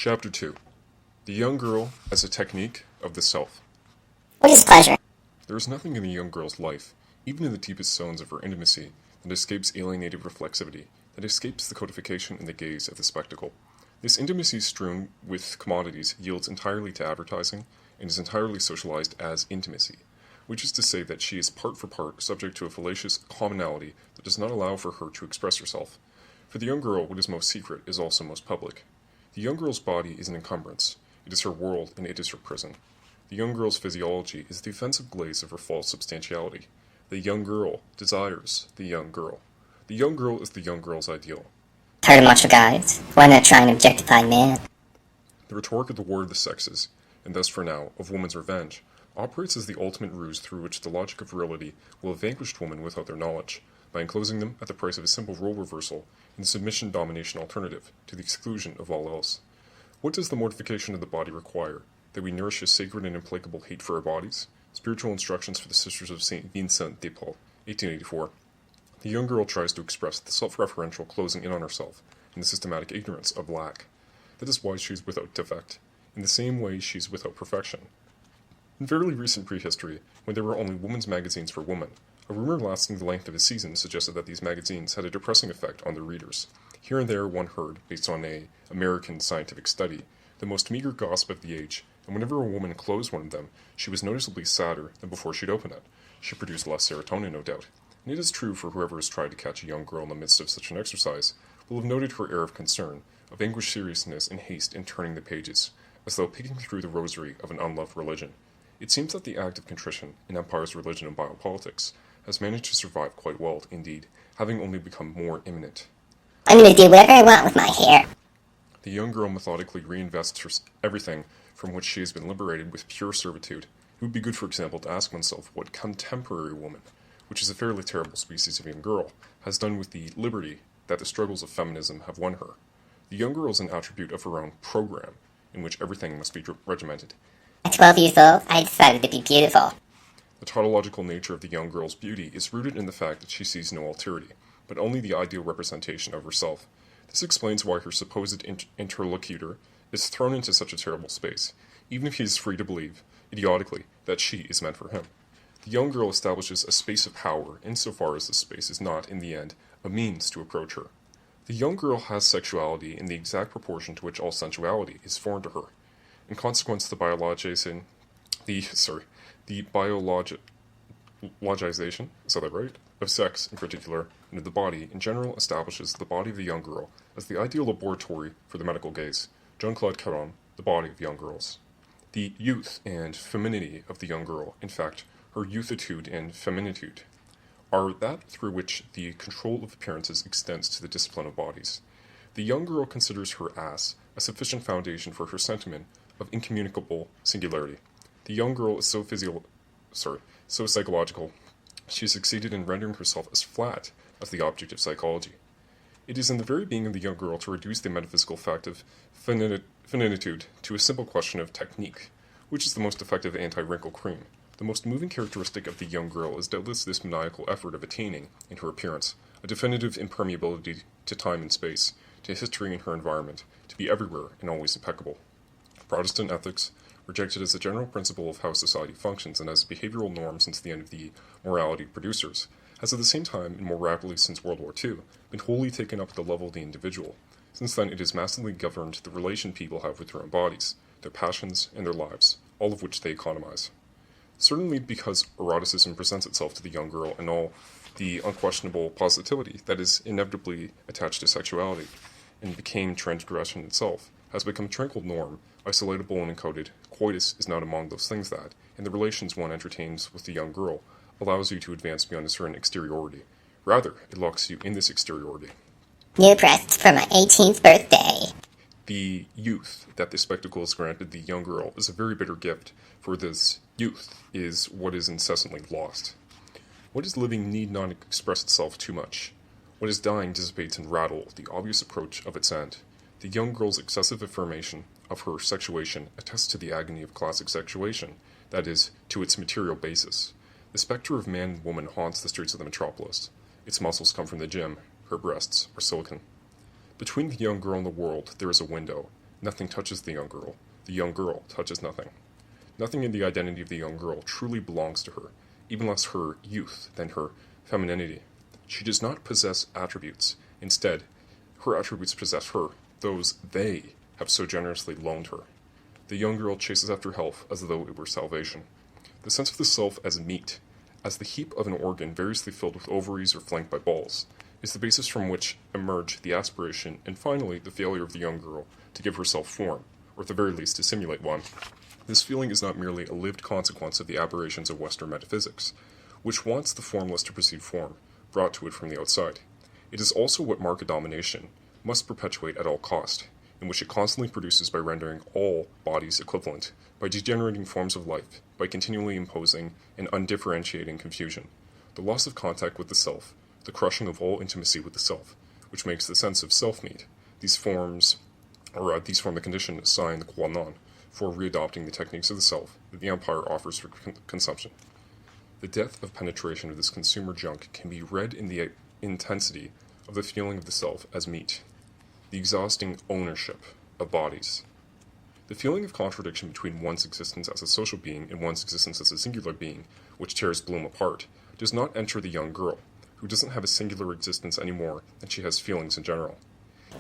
Chapter 2. The Young Girl as a Technique of the Self. What is pleasure? There is nothing in the young girl's life, even in the deepest zones of her intimacy, that escapes alienated reflexivity, that escapes the codification and the gaze of the spectacle. This intimacy strewn with commodities yields entirely to advertising, and is entirely socialized as intimacy, which is to say that she is part for part subject to a fallacious commonality that does not allow for her to express herself. For the young girl, what is most secret is also most public. The young girl's body is an encumbrance. It is her world, and it is her prison. The young girl's physiology is the offensive glaze of her false substantiality. The young girl desires the young girl. The young girl is the young girl's ideal. Heard of macho guys? Why not try and objectify man? The rhetoric of the war of the sexes, and thus for now, of woman's revenge, operates as the ultimate ruse through which the logic of virility will have vanquished women without their knowledge, by enclosing them at the price of a simple role reversal in the submission-domination alternative, to the exclusion of all else. What does the mortification of the body require? That we nourish a sacred and implacable hate for our bodies? Spiritual Instructions for the Sisters of St. Vincent de Paul, 1884. The young girl tries to express the self-referential closing in on herself in the systematic ignorance of lack. That is why she is without defect, in the same way she is without perfection. In fairly recent prehistory, when there were only women's magazines for women, a rumor lasting the length of a season suggested that these magazines had a depressing effect on their readers. Here and there one heard, based on an American scientific study, the most meager gossip of the age, and whenever a woman closed one of them, she was noticeably sadder than before she'd opened it. She produced less serotonin, no doubt. And it is true for whoever has tried to catch a young girl in the midst of such an exercise, will have noted her air of concern, of anguished seriousness and haste in turning the pages, as though picking through the rosary of an unloved religion. It seems that the act of contrition, in empire's religion and biopolitics, has managed to survive quite well, indeed, having only become more imminent. I'm gonna do whatever I want with my hair. The young girl methodically reinvests everything from which she has been liberated with pure servitude. It would be good, for example, to ask oneself what contemporary woman, which is a fairly terrible species of young girl, has done with the liberty that the struggles of feminism have won her. The young girl is an attribute of her own program, in which everything must be regimented. At 12 years old, I decided to be beautiful. The tautological nature of the young girl's beauty is rooted in the fact that she sees no alterity, but only the ideal representation of herself. This explains why her supposed interlocutor is thrown into such a terrible space, even if he is free to believe, idiotically, that she is meant for him. The young girl establishes a space of power insofar as this space is not, in the end, a means to approach her. The young girl has sexuality in the exact proportion to which all sensuality is foreign to her. In consequence, the biologization, is that right? Of sex in particular, and of the body in general establishes the body of the young girl as the ideal laboratory for the medical gaze. Jean-Claude Caron, The Body of Young Girls. The youth and femininity of the young girl, in fact, her youthitude and feminitude, are that through which the control of appearances extends to the discipline of bodies. The young girl considers her ass a sufficient foundation for her sentiment of incommunicable singularity. The young girl is so psychological, she succeeded in rendering herself as flat as the object of psychology. It is in the very being of the young girl to reduce the metaphysical fact of finitude to a simple question of technique, which is the most effective anti-wrinkle cream. The most moving characteristic of the young girl is doubtless this maniacal effort of attaining, in her appearance, a definitive impermeability to time and space, to history and her environment, to be everywhere and always impeccable. Protestant ethics, rejected as a general principle of how society functions and as a behavioral norm since the end of the morality producers, has at the same time, and more rapidly since World War II, been wholly taken up at the level of the individual. Since then, it has massively governed the relation people have with their own bodies, their passions, and their lives, all of which they economize. Certainly because eroticism presents itself to the young girl in all the unquestionable positivity that is inevitably attached to sexuality, and became transgression itself, has become a tranquil norm, isolatable and encoded. Coitus is not among those things that, in the relations one entertains with the young girl, allows you to advance beyond a certain exteriority. Rather, it locks you in this exteriority. New presents for my 18th birthday. The youth that this spectacle has granted the young girl is a very bitter gift, for this youth is what is incessantly lost. What is living need not express itself too much. What is dying dissipates and rattle the obvious approach of its end. The young girl's excessive affirmation of her sexuation attests to the agony of classic sexuation, that is, to its material basis. The specter of man and woman haunts the streets of the metropolis. Its muscles come from the gym, her breasts are silicon. Between the young girl and the world there is a window, Nothing touches the young girl touches nothing. Nothing in the identity of the young girl truly belongs to her, even less her youth than her femininity. She does not possess attributes. Instead, her attributes possess her, those they have so generously loaned her. The young girl chases after health as though it were salvation. The sense of the self as meat, as the heap of an organ variously filled with ovaries or flanked by balls, is the basis from which emerge the aspiration and finally the failure of the young girl to give herself form, or at the very least to simulate one. This feeling is not merely a lived consequence of the aberrations of Western metaphysics, which wants the formless to perceive form, brought to it from the outside. It is also what market domination must perpetuate at all cost, in which it constantly produces by rendering all bodies equivalent, by degenerating forms of life, by continually imposing an undifferentiating confusion, the loss of contact with the self, the crushing of all intimacy with the self, which makes the sense of self-need. These form the condition sine qua non for readopting the techniques of the self that the empire offers for consumption. The death of penetration of this consumer junk can be read in the intensity of the feeling of the self as meat, the exhausting ownership of bodies. The feeling of contradiction between one's existence as a social being and one's existence as a singular being, which tears Bloom apart, does not enter the young girl, who doesn't have a singular existence any more than she has feelings in general.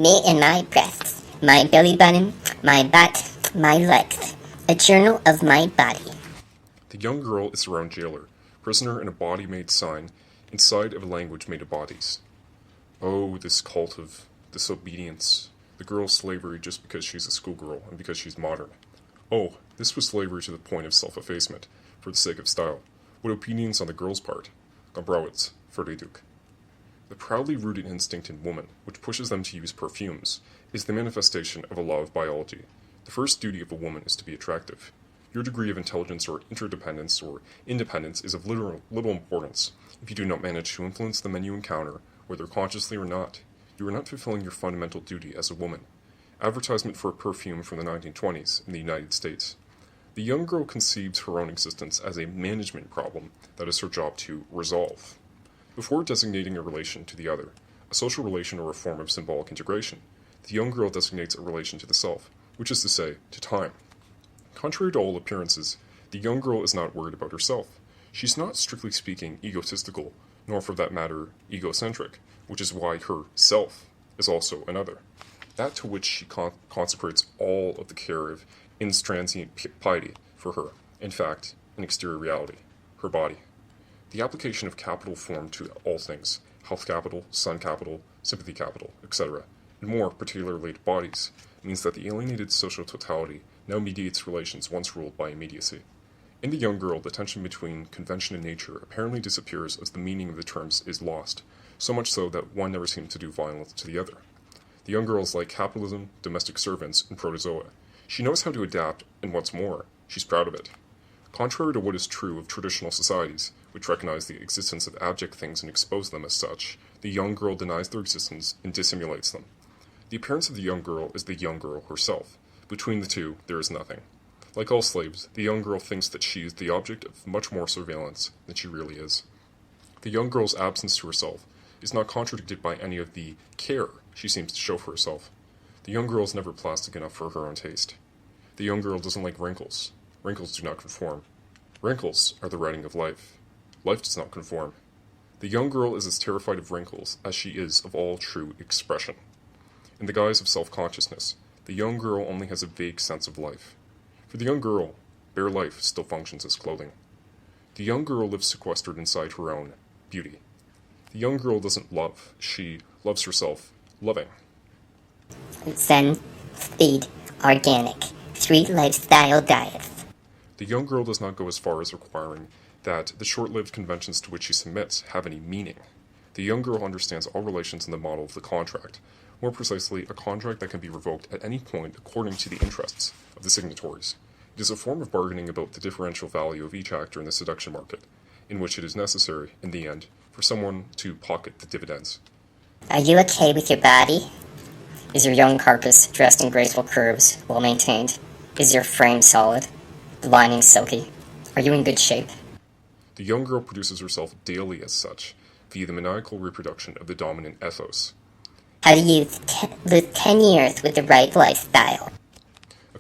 Me and my breasts, my belly button, my butt, my legs, a journal of my body. The young girl is her own jailer, prisoner in a body-made sign, inside of a language made of bodies. Oh, this cult of disobedience, the girl's slavery just because she's a schoolgirl and because she's modern. Oh, this was slavery to the point of self-effacement, for the sake of style. What obedience on the girl's part? Tabloids, Verduc. The proudly rooted instinct in woman, which pushes them to use perfumes, is the manifestation of a law of biology. The first duty of a woman is to be attractive. Your degree of intelligence or interdependence or independence is of little importance if you do not manage to influence the men you encounter, whether consciously or not. You are not fulfilling your fundamental duty as a woman. Advertisement for a perfume from the 1920s in the United States. The young girl conceives her own existence as a management problem that is her job to resolve. Before designating a relation to the other, a social relation or a form of symbolic integration, the young girl designates a relation to the self, which is to say, to time. Contrary to all appearances, the young girl is not worried about herself. She's not, strictly speaking, egotistical, nor for that matter, egocentric, which is why her self is also another. That to which she consecrates all of the care of intransient piety for her, in fact, an exterior reality, her body. The application of capital form to all things, health capital, sun capital, sympathy capital, etc., and more particularly to bodies, means that the alienated social totality now mediates relations once ruled by immediacy. In the young girl, the tension between convention and nature apparently disappears as the meaning of the terms is lost, so much so that one never seems to do violence to the other. The young girl is like capitalism, domestic servants, and protozoa. She knows how to adapt, and what's more, she's proud of it. Contrary to what is true of traditional societies, which recognize the existence of abject things and expose them as such, the young girl denies their existence and dissimulates them. The appearance of the young girl is the young girl herself. Between the two, there is nothing. Like all slaves, the young girl thinks that she is the object of much more surveillance than she really is. The young girl's absence to herself is not contradicted by any of the care she seems to show for herself. The young girl is never plastic enough for her own taste. The young girl doesn't like wrinkles. Wrinkles do not conform. Wrinkles are the writing of life. Life does not conform. The young girl is as terrified of wrinkles as she is of all true expression. In the guise of self-consciousness, the young girl only has a vague sense of life. For the young girl, bare life still functions as clothing. The young girl lives sequestered inside her own beauty. The young girl doesn't love, she loves herself loving. Zen, speed, organic, 3 lifestyle diets. The young girl does not go as far as requiring that the short-lived conventions to which she submits have any meaning. The young girl understands all relations in the model of the contract, more precisely, a contract that can be revoked at any point according to the interests of the signatories. It is a form of bargaining about the differential value of each actor in the seduction market, in which it is necessary, in the end, for someone to pocket the dividends. Are you okay with your body? Is your young carcass dressed in graceful curves, well maintained? Is your frame solid? The lining silky? Are you in good shape? The young girl produces herself daily as such, via the maniacal reproduction of the dominant ethos. How to lose 10 years with the right lifestyle.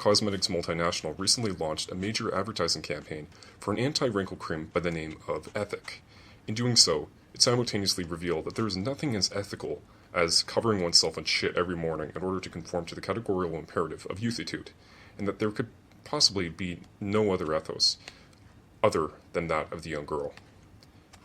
cosmetics multinational recently launched a major advertising campaign for an anti-wrinkle cream by the name of Ethic. In doing so, it simultaneously revealed that there is nothing as ethical as covering oneself in shit every morning in order to conform to the categorical imperative of youthitude, and that there could possibly be no other ethos other than that of the young girl.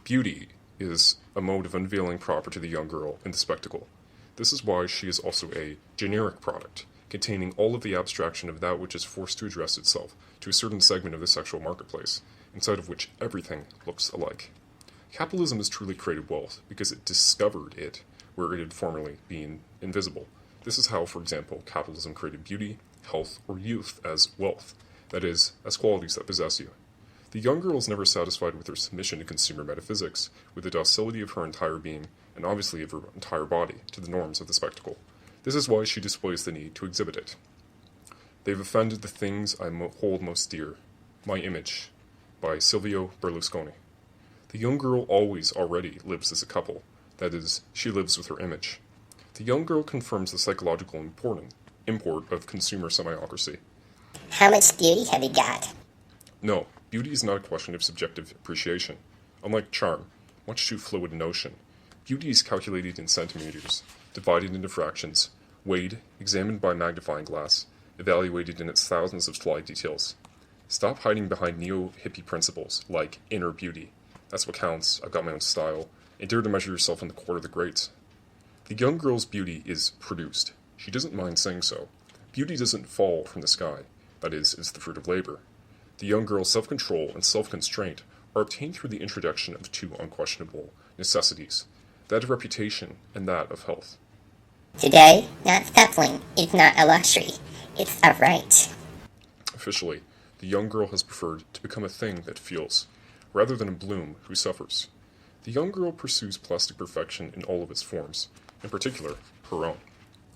Beauty is a mode of unveiling proper to the young girl in the spectacle. This is why she is also a generic product, containing all of the abstraction of that which is forced to address itself to a certain segment of the sexual marketplace, inside of which everything looks alike. Capitalism has truly created wealth because it discovered it where it had formerly been invisible. This is how, for example, capitalism created beauty, health, or youth as wealth, that is, as qualities that possess you. The young girl is never satisfied with her submission to consumer metaphysics, with the docility of her entire being, and obviously of her entire body, to the norms of the spectacle. This is why she displays the need to exhibit it. They've offended the things I hold most dear. My Image, by Silvio Berlusconi. The young girl already lives as a couple, that is, she lives with her image. The young girl confirms the psychological import of consumer semiocracy. How much beauty have you got? No, beauty is not a question of subjective appreciation. Unlike charm, much too fluid a notion, beauty is calculated in centimeters, divided into fractions, weighed, examined by magnifying glass, evaluated in its thousands of slight details. Stop hiding behind neo-hippie principles like inner beauty. That's what counts, I've got my own style, and dare to measure yourself in the court of the greats. The young girl's beauty is produced. She doesn't mind saying so. Beauty doesn't fall from the sky. That is, it's the fruit of labor. The young girl's self-control and self-constraint are obtained through the introduction of two unquestionable necessities, that of reputation and that of health. Today, not scuffling is not a luxury, it's a right. Officially, the young girl has preferred to become a thing that feels, rather than a bloom who suffers. The young girl pursues plastic perfection in all of its forms, in particular, her own.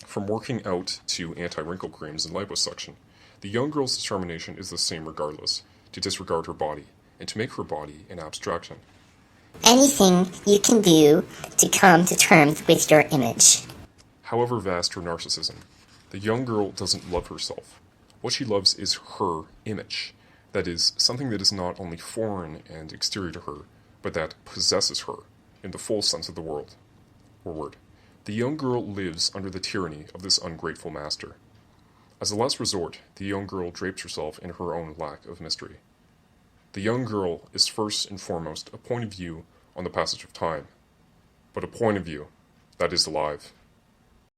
From working out to anti-wrinkle creams and liposuction, the young girl's determination is the same regardless, to disregard her body, and to make her body an abstraction. Anything you can do to come to terms with your image. However vast her narcissism, the young girl doesn't love herself. What she loves is her image. That is, something that is not only foreign and exterior to her, but that possesses her, in the full sense of the word. The young girl lives under the tyranny of this ungrateful master. As a last resort, the young girl drapes herself in her own lack of mystery. The young girl is first and foremost a point of view on the passage of time, but a point of view that is alive.